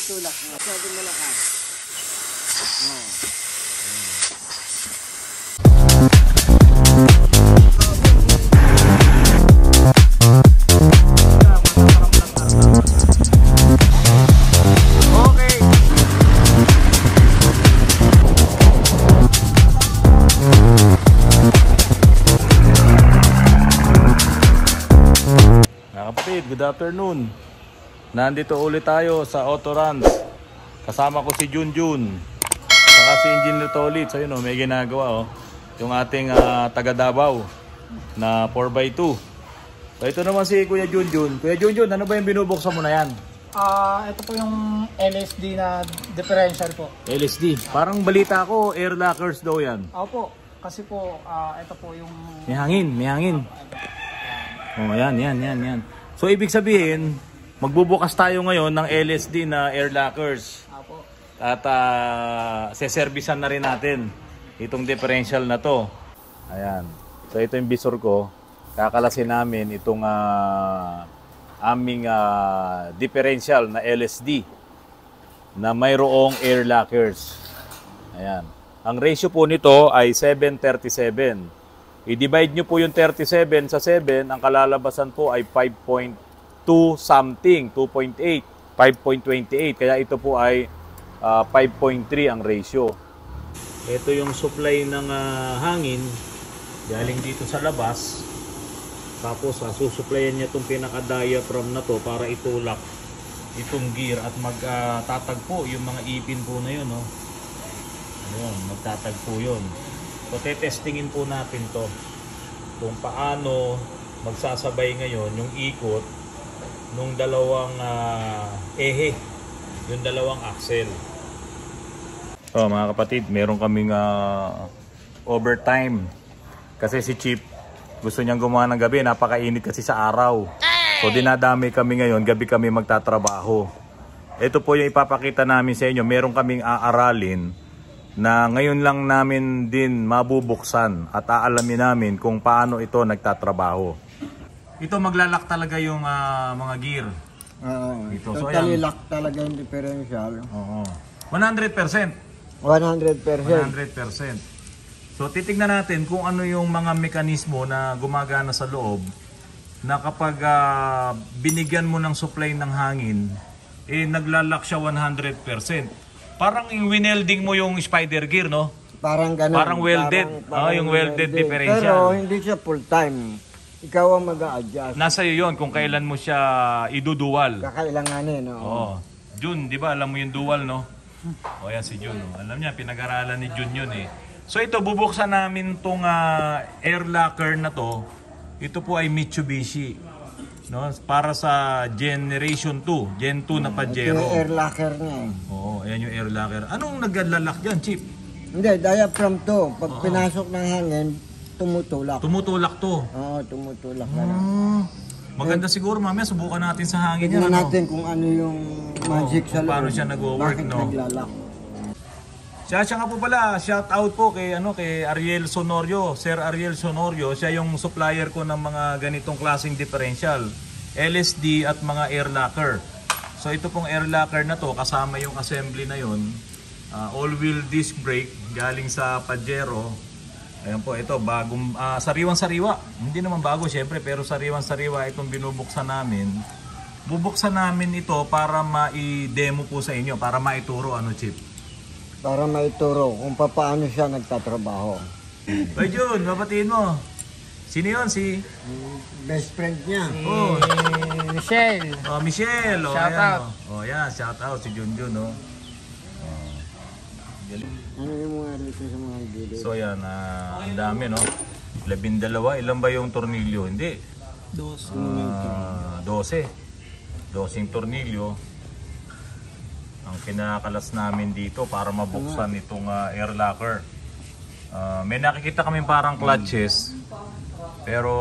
yung tulak mo. Masyadong malakas. Oh. Good afternoon. Nandito ulit tayo sa Autorans. Kasama ko si Junjun. Saka si Engineer Tolit. So yun, may ginagawa yung ating taga Davao na 4x2. So ito naman si Kuya Junjun. Kuya Junjun, ano ba yung binubuksan mo na yan? Ito po yung LSD na differential po. LSD. Parang balita ko, air lockers daw yan. Opo. Kasi po, ito po yung... May hangin, may hangin. Oh, yan. So ibig sabihin, magbubukas tayo ngayon ng LSD na air lockers. Opo. At seservisan na rin natin itong differential na to. Ayan. So ito yung visor ko. Kakalasin namin itong aming differential na LSD na mayroong air lockers. Ayan. Ang ratio po nito ay 7:37. I-divide nyo po yung 37 sa 7, ang kalalabasan po ay 5.2 something, 2.8, 5.28. Kaya ito po ay 5.3 ang ratio. Ito yung supply ng hangin galing dito sa labas. Tapos susuplayan niya itong pinaka-diaphragm na to para itulak itong gear at magtatagpo yung mga ipin po na yun. Ayun, magtatagpo yun. So, tetestingin po natin to kung paano magsasabay ngayon yung ikot nung dalawang ehe, yung dalawang axle. So, mga kapatid, meron kaming overtime kasi si Chip gusto niyang gumawa ng gabi, napakainit kasi sa araw. So, dinadami kami ngayon, gabi kami magtatrabaho. Ito po yung ipapakita namin sa inyo, meron kaming aaralin na ngayon lang namin din mabubuksan at aalamin namin kung paano ito nagtatrabaho. Ito maglalak talaga yung mga gear. Oo. Ito. So, totally lock talaga yung differential. Oo. 100%. 100%. 100%. So titignan natin kung ano yung mga mekanismo na gumagana sa loob na kapag binigyan mo ng supply ng hangin, naglalak siya 100%. Parang yung winelding mo yung spider gear, no? Parang ganun. Parang welded. Parang yung welded differential. Pero hindi siya full time. Ikaw ang mag-a-adjust. Nasa iyo yun kung kailan mo siya idudual. Kakailanganin, no? Oo. Jun, di ba? Alam mo yung dual, no? O yan si Jun. No? Alam niya, pinag-aralan ni Jun yun eh. So ito, bubuksan namin tong air locker na to. Ito po ay Mitsubishi. No, para sa Generation 2, Gen 2 na Pajero. Ito yung air locker niya eh. Oo, ayan yung air locker. Anong naglalak dyan, Chip? Hindi, diaphragm to. Pag pinasok ng hangin, tumutulak. Tumutulak to? Oo, tumutulak ka na. Maganda siguro, mamaya subukan natin sa hangin yan. Tignan natin kung ano yung magic sa loob. Paano siya nag-work, bakit no? naglalak. Siya nga po pala, shout out po kay Ariel Sonorio, Sir Ariel Sonorio. Siya yung supplier ko ng mga ganitong klaseng differential, LSD at mga air locker. So ito pong air locker na to, kasama yung assembly na yun, all-wheel disc brake galing sa Pajero. Ayan po, ito bagong sariwang-sariwa. Hindi naman bago syempre, pero sariwang-sariwa itong binubuksan namin. Bubuksan namin ito para ma-demo po sa inyo, para maituro Chip. Para maituro kung paano siya nagtatrabaho. Bay Jun, babatiin mo. Sino yun? Si? Best friend niya. Michelle. Oh, Michelle. Oh, Shout out. Oh, yan. Shout out si Junjun, no? Ano yung mga rito sa mga gilid? So, yan. Ang dami, no? 12. Ilan ba yung tornilyo? Hindi. 12 tornilyo. Ang kinakalas namin dito para mabuksan itong air locker. May nakikita kami parang clutches, pero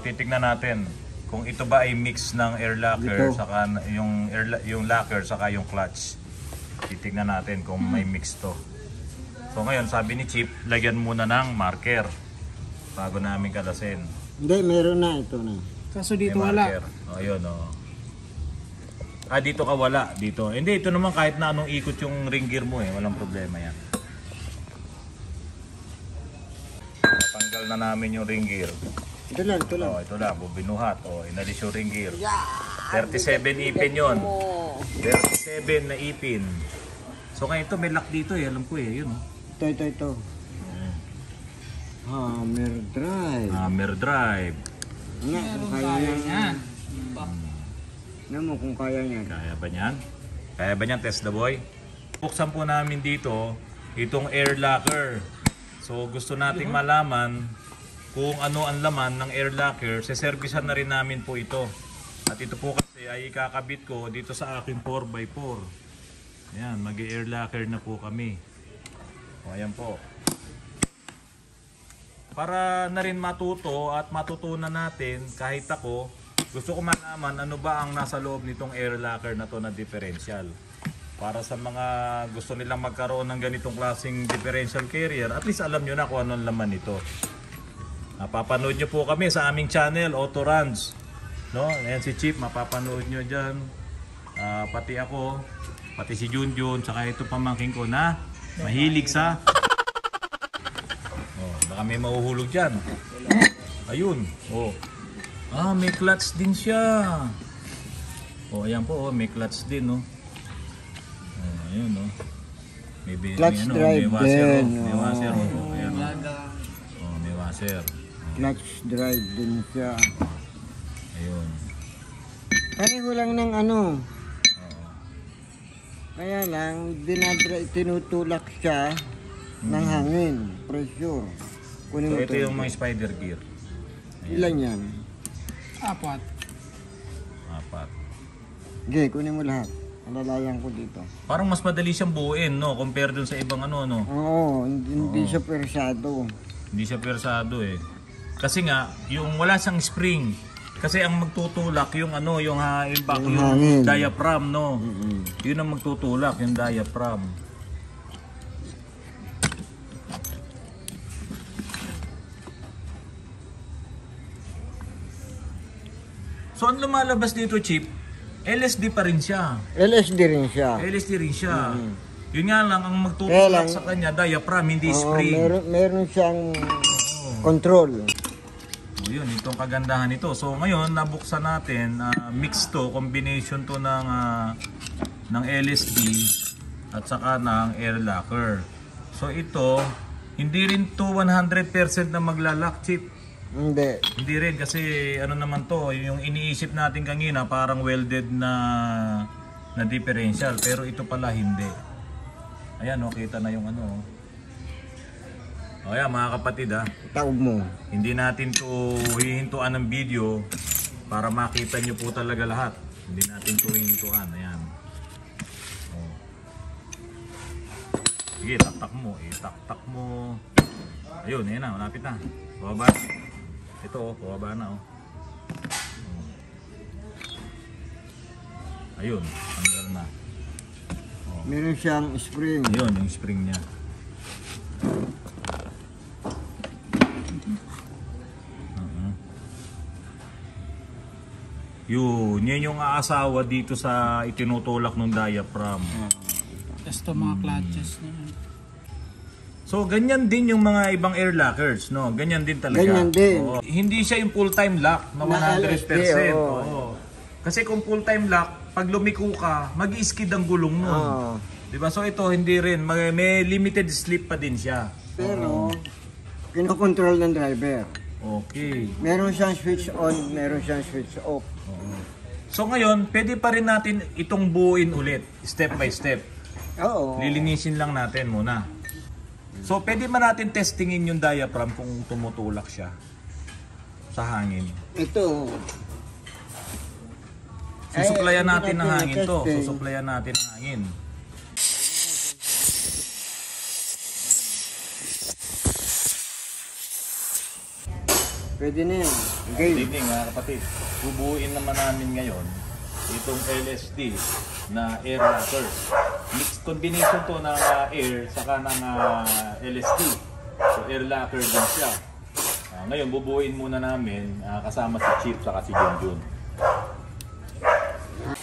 titignan natin kung ito ba ay mix ng air locker saka yung locker saka yung clutch. Titignan natin kung may mix to. So ngayon sabi ni Chip, lagyan muna ng marker bago namin kalasin. Hindi, meron na ito na. Kaso dito wala. O yun o. Dito ka wala. Dito. Hindi, ito naman kahit na anong ikot yung ring gear mo eh. Walang problema yan. Tanggal na namin yung ring gear. Ito lang, ito lang. Ito lang. Bubinuhat. Inalis yung ring gear. 37 ipin yon. 37 na ipin. So ngayon ito may lock dito eh. Alam ko eh. Yun. Ito. Hammer drive. Hammer drive. Nga, kung kaya yan. Ano mo kung kaya yan? Kaya ba niyan? Kaya ba niyan, Test the Boy? Buksan po namin dito itong air locker. So gusto nating malaman kung ano ang laman ng air locker. Seservisan na rin namin po ito. At ito po kasi ay ikakabit ko dito sa aking 4x4. Ayan, mag-air locker na po kami. O ayan po. Para na rin matuto at matutunan natin kahit ako, gusto ko malaman ano ba ang nasa loob nitong air locker na to na differential. Para sa mga gusto nilang magkaroon ng ganitong klaseng differential carrier, at least alam nyo na kung anong laman nito. Mapapanood nyo po kami sa aming channel, Auto Runs. No? Ayan si Chip, mapapanood nyo dyan. Pati ako, pati si Junjun, saka ito pamangking ko na mahilig sa... Baka may mahuhulog dyan. Ayun. May clutch din siya. Ayan po. May clutch din. Ayun. Clutch drive din. May washer. Ayan. May washer. Clutch drive din siya. Ayun. Pareho lang ng ano. Kaya lang, tinutulak siya ng hangin, pressure. Kunin mo ito yung mga spider gear. Ilan yan? 4. 4. Okay, kunin mo lahat. Alalayan ko dito. Parang mas madali siyang buuin, no? Compare dun sa ibang ano, no? Oo, hindi siya persado. Hindi siya persado eh. Kasi nga, yung wala siyang spring. Kasi ang magtutulak yung ano, yung diaphragm, no? Yun ang magtutulak, yung diaphragm. So ang lumalabas dito, Chip, LSD pa rin siya. LSD rin siya. LSD rin siya. Yun nga lang, ang magtutulak sa kanya, diaphragm, hindi spring. Meron siyang control. Yun, itong kagandahan nito. So ngayon, nabuksan natin, mix to, combination to ng LSD at saka ng air locker. So ito, hindi rin to 100% na maglalak, Chip. Hindi rin kasi ano naman to, yung iniisip natin kanina parang welded na differential, pero ito pala hindi. Ayan kita na yung ano. Ayan mga kapatid taob mo. Hindi natin to hihintuan ng video para makita nyo po talaga lahat. Hindi natin to hihintuan. Ayan. Sige, taktak mo. Taktak mo. Ayun, ayan na, malapit na. Bababa. Ito, bababa na. Ayun, tanggal na. Meron siyang spring. Ayun, yung spring niya. Yun yung aasawa dito sa itinutulak ng diaphragm. Tapos ito mga clutches na yun. So ganyan din yung mga ibang air lockers, no? Ganyan din talaga. Ganyan din. Hindi siya yung full-time lock na 100%. Oo. Kasi kung full-time lock, pag lumiko ka, mag-i-skid ang gulong nun. Diba? So ito hindi rin, may limited slip pa din siya. Pero kinokontrol ng driver. Okay. Meron siyang switch on, meron siyang switch off. So ngayon, pwede pa rin natin itong buuin ulit, step by step. Oo. Lilinisin lang natin muna. So pwede man natin testingin yung diaphragm kung tumutulak siya sa hangin. Ito. Susuplayan natin ng hangin to. Susuplayan natin ng hangin. Pwede na yan. Okay. Hindi mga kapatid, bubuuin naman namin ngayon itong LSD na air lockers. Mixed combination to ng air saka ng LSD. So air locker din siya. Ngayon bubuuin muna namin kasama si Chip saka si Junjun.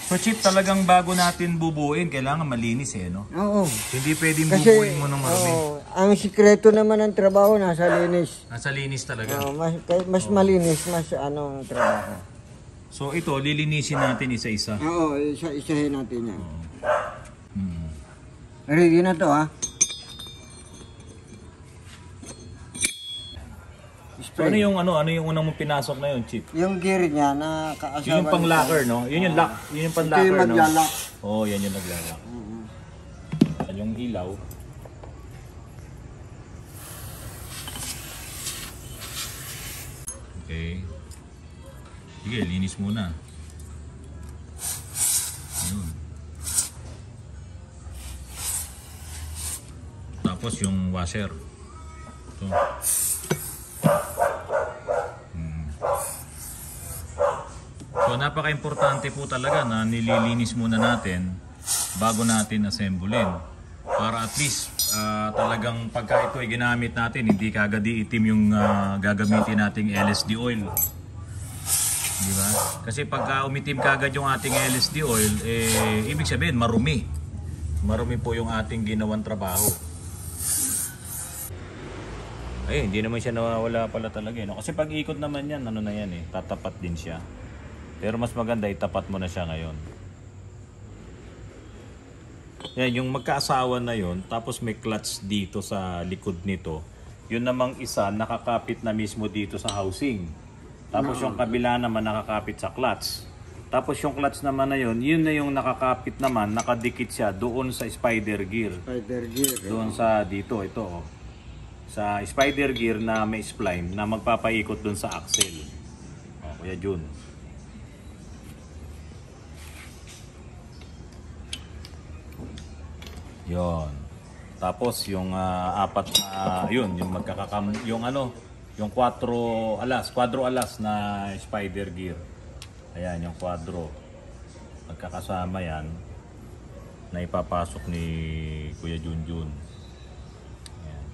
So So Chip, talagang bago natin bubuin, kailangan malinis no? Oo. Hindi pwedeng Kasi, bubuin mo ng marumi. ang sikreto naman ng trabaho nasa linis. Nasa linis talaga. Mas malinis, mas anong trabaho. So ito, lilinisin natin isa-isa. Oo, isahin natin yan. Ready na to, ha? So ano yung unang mong pinasok na yun, Chip? Yung gear niya na kaasawa. Yun yung pang-locker, no? Yun yung lock, yun yung pang-locker, Ito yung maglalak. no? Oh, yan yung naglalak. Yan yung ilaw. Okay. Sige, linis muna. Ayun. Tapos yung washer. Ito. So napaka-importante po talaga na nililinis muna natin bago natin assemblein. Para at least talagang pagka ito ay ginamit natin, hindi kagad iitim yung gagamitin nating LSD oil. Di ba? Kasi pagka umitim kagad yung ating LSD oil, ibig sabihin marumi. Marumi po yung ating ginawang trabaho. Ay, hindi naman siya nawawala pala talaga. No? Kasi pag ikot naman yan, ano na yan tatapat din siya. Pero mas maganda, itapat mo na siya ngayon. Yan, yung magkaasawa na yon, tapos may clutch dito sa likod nito. Yun namang isa, nakakapit na mismo dito sa housing. Tapos yung kabila naman nakakapit sa clutch. Tapos yung clutch naman na yun na yung nakakapit naman, nakadikit siya doon sa spider gear. Spider gear. Doon sa dito, ito sa spider gear na may spline na magpapaikot doon sa axle. Kuya Jun. Yon. Tapos yung apat na yun, yung yung quadro alas na spider gear. Ayan yung quadro. Magkakasama yan na ipapasok ni Kuya Junjun. Ayan.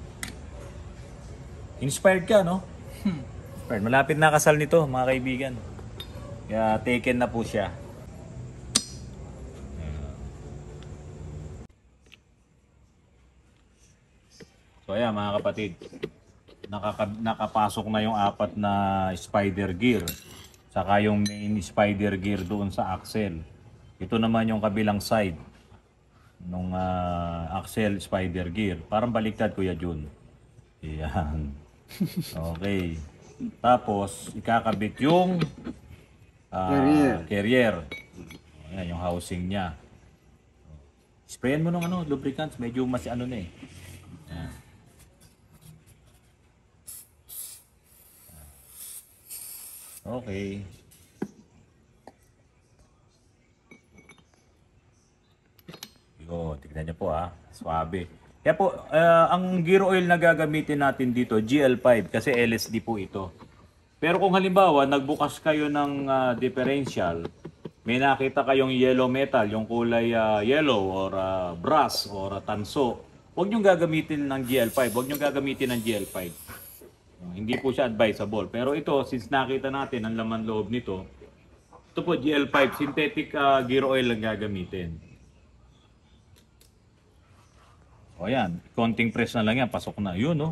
Inspired ka, no? Inspired. Malapit na kasal nito, mga kaibigan. Kaya taken na po siya. So ayan mga kapatid, nakapasok na yung apat na spider gear, saka yung main spider gear doon sa axle. Ito naman yung kabilang side nung axle spider gear. Parang baliktad, Kuya Jun. Ayan. Okay. Tapos ikakabit yung carrier. Ayan yung housing niya. Sprayan mo ng lubricants, medyo mas na eh. Ayan. Okay. Tignan niyo po swabe. Kaya po, ang gear oil na gagamitin natin dito, GL5 kasi LSD po ito. Pero kung halimbawa, nagbukas kayo ng differential, may nakita kayong yellow metal, yung kulay yellow or brass or tanso, huwag nyo gagamitin ng GL5, huwag nyo gagamitin ng GL5. Hindi po siya advisable. Pero ito, since nakita natin ang laman loob nito, ito po GL5, synthetic gear oil lang gagamitin. O yan, konting press na lang yan, pasok na. Yun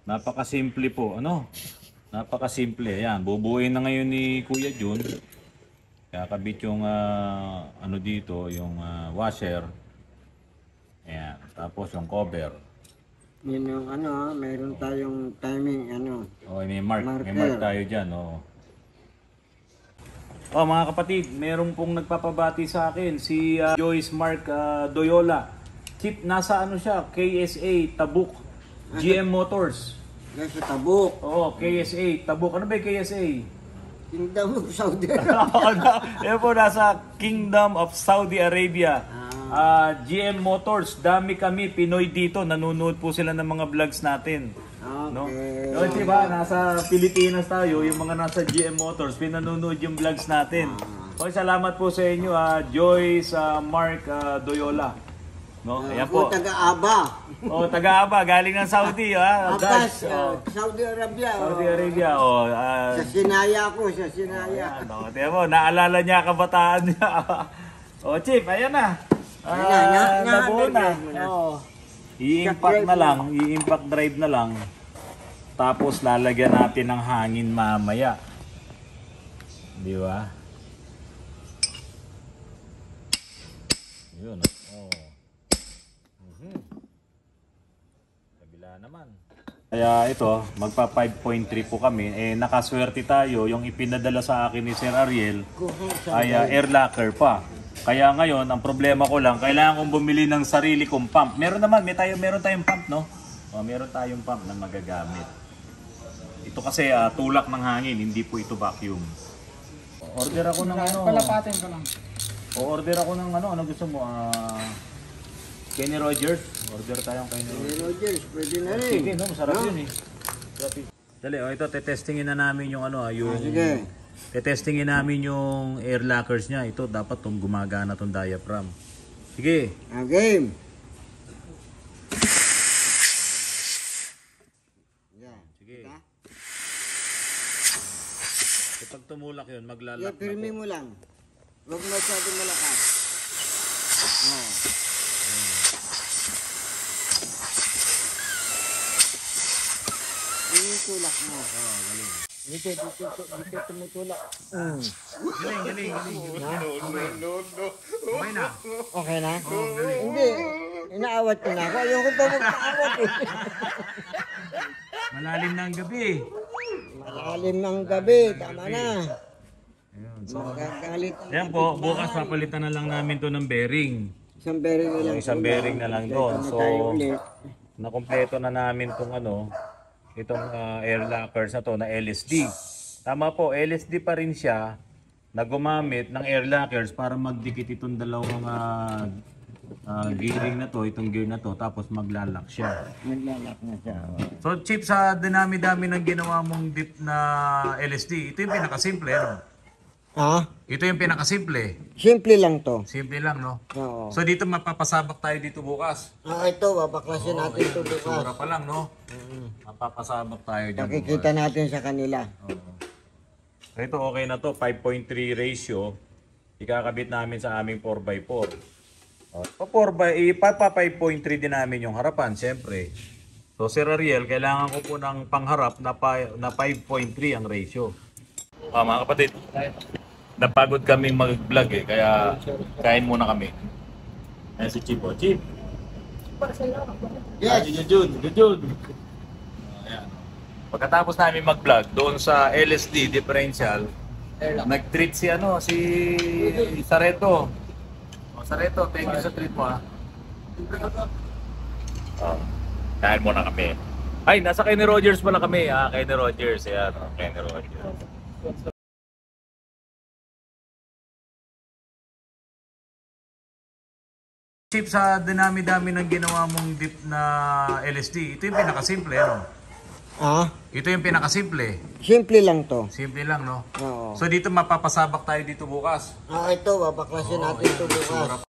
napakasimple po. Napakasimple. Ayan, bubuuin na ngayon ni Kuya Jun. Kakabit yung dito, yung washer. Ayan, tapos yung cover. Yun yung mayroon tayong timing, May mark. Marker. May mark tayo dyan, mga kapatid, meron pong nagpapabati sa akin, si Joyce Mark Doyola. Chip, nasa siya, KSA, Tabuk, GM Motors. Nasa Tabuk. KSA, Tabuk. Ano ba yung KSA? Kingdom of Saudi Arabia. Yan po, nasa Kingdom of Saudi Arabia. GM Motors, dami kami Pinoy dito, nanonood po sila ng mga vlogs natin. Okay. No, diba, nasa Pilipinas tayo, yung mga nasa GM Motors, pinanonood yung vlogs natin. Okay, salamat po sa inyo, Joyce, Mark Doyola. No? Ayan Ako po. taga-Aba. Oh, taga-Aba, galing ng Saudi, ha? Abbas, Oh, Saudi Arabia. Saudi Arabia, oh. Sa Sinaya ako, sa Sinaya. Ano, tiyan mo, naalala niya kabataan niya. Oh, Chief, ayan na. Nabuo na. Oh. I-impact na lang, i-impact drive na lang. Tapos lalagyan natin ng hangin mamaya. Di ba? Yun, oh. Kabila naman. Kaya ito, magpa 5.3 po kami. Eh, nakaswerte tayo. Yung ipinadala sa akin ni Sir Ariel ay air locker pa. Kaya ngayon, ang problema ko lang, kailangan kong bumili ng sarili kong pump. Meron naman, meron tayong pump, no? O, meron tayong pump na magagamit. Ito kasi tulak ng hangin, hindi po ito vacuum. Order ako ng ano. Palapatin ko lang. Order ako ng ano gusto mo? Kenny Rogers. Order tayong Kenny Rogers. Hey, Rogers, pwede na rin. Sige, no, masarap yun eh. Sarap yun. Dali, ito, tetestingin na namin yung ano, yung... Sige. Tetestingin namin yung air lockers niya. Ito, dapat tong gumagana tong diaphragm. Sige. Game. Yan. Sige. Kapag tumulak yun, maglalak Yeah, na pirmi po. mo lang. Huwag masyadong malakas. Oh. Yun yung tulak mo. Oh, galing. Dito tumutulak. Galing. Okay na. Okay na? Hindi. Inaawat ko na ako. Ayoko pa magpaawat eh. Malalim na ang gabi. Malalim ng gabi. Tama na. Ayun, so, Magagalit. yan po, bukas papalitan na lang namin to ng bearing. Isang bearing na lang. Isang bearing na lang doon. Ito na So, tayo ulit. nakompleto na namin itong itong air lockers na to na LSD. Tama po, LSD pa rin siya na gumamit ng air lockers para magdikit itong dalawang gearing na to, itong gear na to, tapos maglalak siya. Naglalak na siya. So, Chip, sa dinami-dami ng ginawa mong dip na LSD, ito yung pinakasimple, no? Ha? Ito yung pinakasimple. Simple lang to. Simple lang, no? Oo. So, dito mapapasabak tayo dito bukas. Ito, babaklasin natin ito bukas. Sura pa lang, no? Mapapasabak tayo dyan bukas. Pakikita natin sa kanila. So, ito okay na to, 5.3 ratio. Ikakabit namin sa aming 4x4. Pa 5.3 din namin yung harapan, siyempre. So, Sir Ariel, kailangan ko po ng pangharap na 5.3 ang ratio. Mga kapatid, napagod kami mag-vlog eh, kaya kain muna kami. Ayan si Chip, oh. Chip! Yes! Jun. Ayan. Pagkatapos namin mag-vlog doon sa LSD differential, nag-treat si Sareto. Oh, Sareto, thank you sa treat mo, ha. Kain muna kami. Ay, nasa Kenny Rogers pala kami. Kenny Rogers. Ayan, Kenny Rogers. Chip, sa dinami-dami ng ginawa mong dip na LSD, ito yung pinakasimple, no? Ha? Ito yung pinakasimple. Simple lang to. Simple lang, no? Oo. So dito mapapasabak tayo dito bukas. Ito, babaklasin natin ito bukas.